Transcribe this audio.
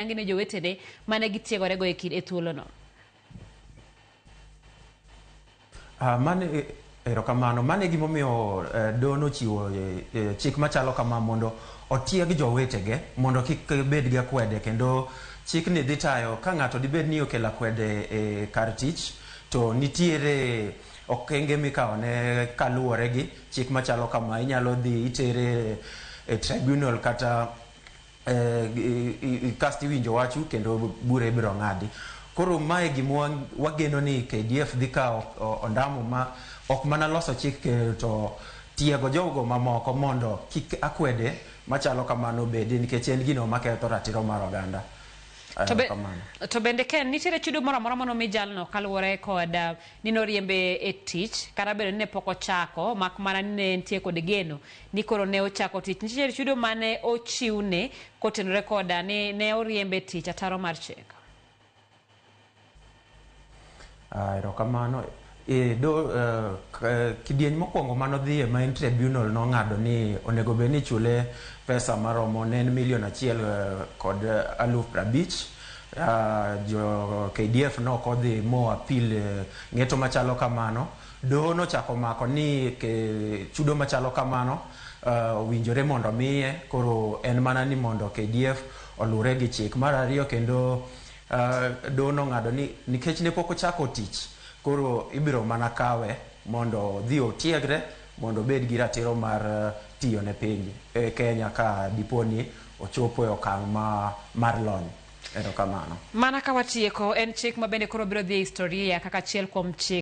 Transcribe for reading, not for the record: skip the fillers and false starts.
Angine jowetene mane gitiegore go e thuolo no. Mane erokamano mane gimomiyo dono chiwo chik machalo kama mondo otieg jowetege mondo kik bed gi akwede, kendo chik ni dhi tayo ka ng'ato dibed ni okelo akwede e kar tich to nitiere okenge mikawo ne kaluwore gi chik machalo kama. Inyalo dhi itere e tribunal kata kasti winjo wachu kendo bura ibiro ng'adi. Koro mae gima wageno ni KDF dhi kawo ondamo ma ok mana loso chik to tiego jogo mamoko mondo kik akwede machalo kamano bedi, nikech en gino maketho ratiro mar oganda. To bende Ken, nitiere chudo moro amora mano mijalno kaluwore kod nino riembe e tich kata bedo ne pok ochako mak mana ne nitie kod geno ni koro ne ochako tich? Nitiere chudo mane ochiwne kotenore koda ni ne oriembe tich ataro mar chik? Erokamano. Kidieny mokwongo manodhie ma en tribunal nong'ado ni onego bed ni chule pesa maromo ne $1,000,000 kod 50,000. Jo KDF nokodhi mo apil ng'eto machalo kamano. Doho nochako mako ni chudo machalo kamano winjore mondo miye, koro en mana ni mondo KDF olure gi chik. Mar ariyo kendo doho nong'ado ni nikech ne pok ochako tich, koro ibiro mana kawe mondo dhi otiegre mondo bed gi ratiro mar tiyo ne piny Kenya ka diponi ochopo e okang' mar lony. Erokamano. Mana ka watieko, en chik ma bende koro biro dhi historia kaka achiel kuom chik